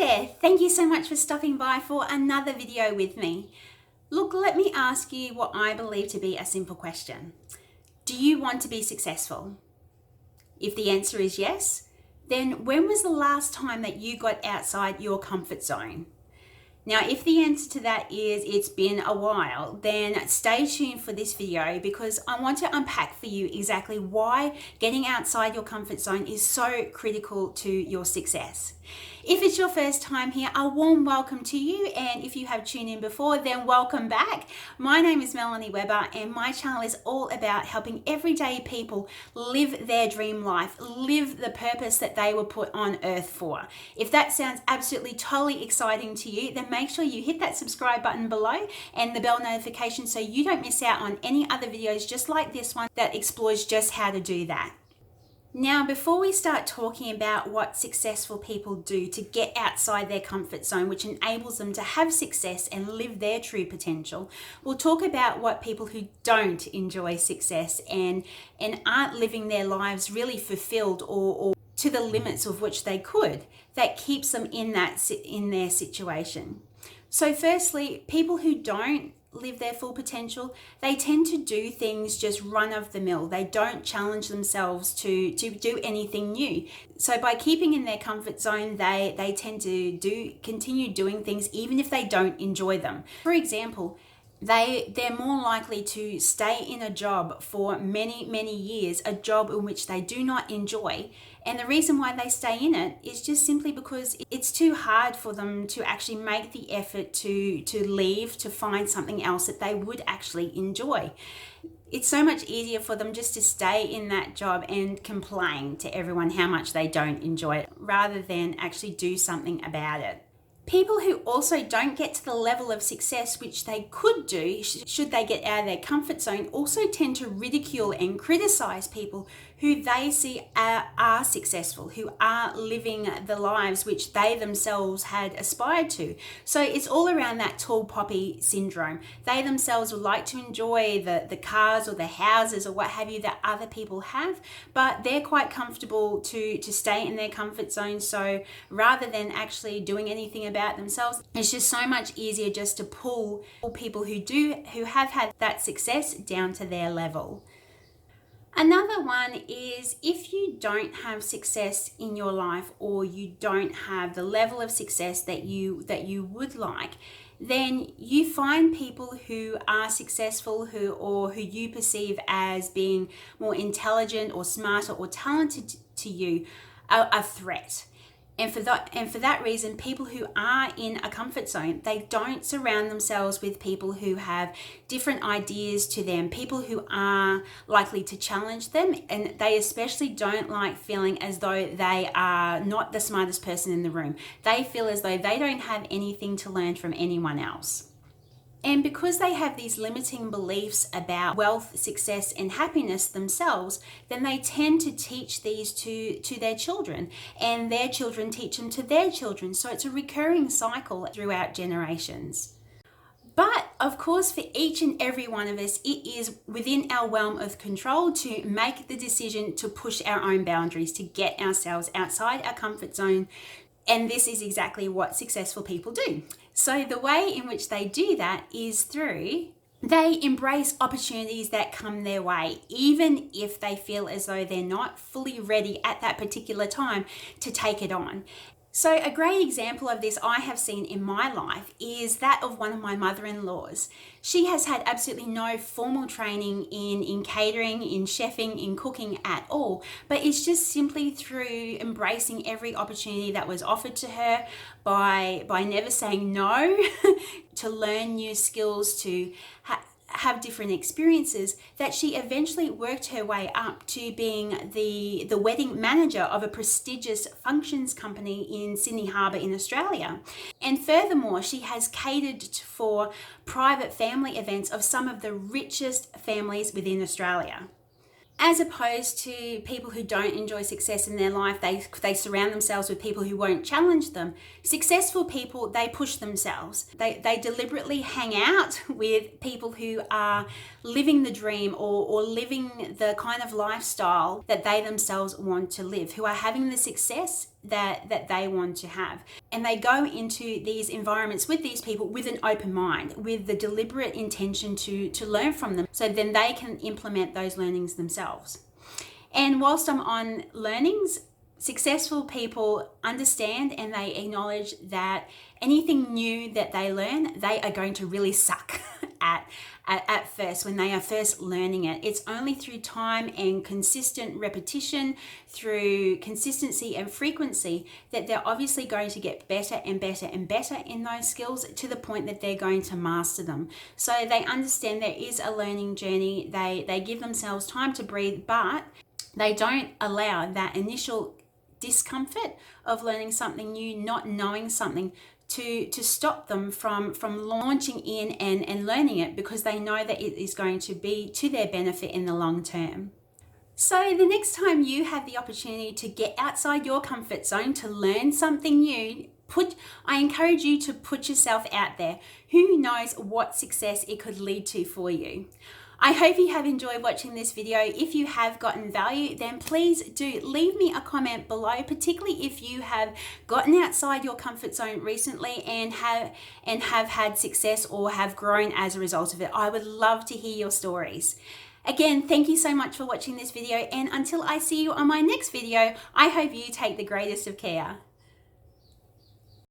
there, thank you so much for stopping by for another video with me. Look, let me ask you what I believe to be a simple question. Do you want to be successful? If the answer is yes, then when was the last time that you got outside your comfort zone? Now, if the answer to that is it's been a while, then stay tuned for this video because I want to unpack for you exactly why getting outside your comfort zone is so critical to your success. If it's your first time here, a warm welcome to you, and if you have tuned in before, then welcome back. My name is Melanie Webber and my channel is all about helping everyday people live their dream life, live the purpose that they were put on earth for. If that sounds absolutely totally exciting to you, then make sure you hit that subscribe button below and the bell notification so you don't miss out on any other videos just like this one that explores just how to do that. Now, before we start talking about what successful people do to get outside their comfort zone, which enables them to have success and live their true potential, we'll talk about what people who don't enjoy success and aren't living their lives really fulfilled or to the limits of which they could, that keeps them in their situation. So firstly, people who don't live their full potential, they tend to do things just run of the mill. They don't challenge themselves to do anything new. So by keeping in their comfort zone, they tend to continue doing things even if they don't enjoy them. For example, they're more likely to stay in a job for many years, a job in which they do not enjoy. And the reason why they stay in it is just simply because it's too hard for them to actually make the effort to leave, to find something else that they would actually enjoy. It's so much easier for them just to stay in that job and complain to everyone how much they don't enjoy it, rather than actually do something about it. People who also don't get to the level of success which they could do should they get out of their comfort zone also tend to ridicule and criticize people who they see are successful, who are living the lives which they themselves had aspired to. So it's all around that tall poppy syndrome. They themselves would like to enjoy the cars or the houses or what have you that other people have, but they're quite comfortable to stay in their comfort zone. So rather than actually doing anything about themselves, it's just so much easier just to pull people who have had that success down to their level. Another one is if you don't have success in your life, or you don't have the level of success that you would like, then you find people who are successful who you perceive as being more intelligent or smarter or talented to you a threat. And for that reason, people who are in a comfort zone, they don't surround themselves with people who have different ideas to them, people who are likely to challenge them, and they especially don't like feeling as though they are not the smartest person in the room. They feel as though they don't have anything to learn from anyone else. And because they have these limiting beliefs about wealth, success, and happiness themselves, then they tend to teach these to their children, and their children teach them to their children. So it's a recurring cycle throughout generations. But of course, for each and every one of us, it is within our realm of control to make the decision to push our own boundaries, to get ourselves outside our comfort zone. And this is exactly what successful people do. So the way in which they do that is through they embrace opportunities that come their way, even if they feel as though they're not fully ready at that particular time to take it on. So a great example of this I have seen in my life is that of one of my mother-in-laws. She has had absolutely no formal training in catering, in chefing, in cooking at all, but it's just simply through embracing every opportunity that was offered to her, by never saying no, to learn new skills, to have different experiences, that she eventually worked her way up to being the wedding manager of a prestigious functions company in Sydney Harbour in Australia. And furthermore, she has catered for private family events of some of the richest families within Australia. As opposed to people who don't enjoy success in their life, they surround themselves with people who won't challenge them. Successful people, they push themselves. They deliberately hang out with people who are living the dream or living the kind of lifestyle that they themselves want to live, who are having the success that they want to have. And they go into these environments with these people with an open mind, with the deliberate intention to learn from them, so then they can implement those learnings themselves. And whilst I'm on learnings, successful people understand and they acknowledge that anything new that they learn, they are going to really suck at first when they are first learning it. It's only through time and consistent repetition, through consistency and frequency, that they're obviously going to get better and better and better in those skills to the point that they're going to master them. So they understand there is a learning journey. They give themselves time to breathe, but they don't allow that initial discomfort of learning something new, not knowing something, to stop them from launching in and learning it, because they know that it is going to be to their benefit in the long term. So the next time you have the opportunity to get outside your comfort zone to learn something new, I encourage you to put yourself out there. Who knows what success it could lead to for you. I hope you have enjoyed watching this video. If you have gotten value, then please do leave me a comment below, particularly if you have gotten outside your comfort zone recently and have had success or have grown as a result of it. I would love to hear your stories. Again, thank you so much for watching this video, and until I see you on my next video, I hope you take the greatest of care.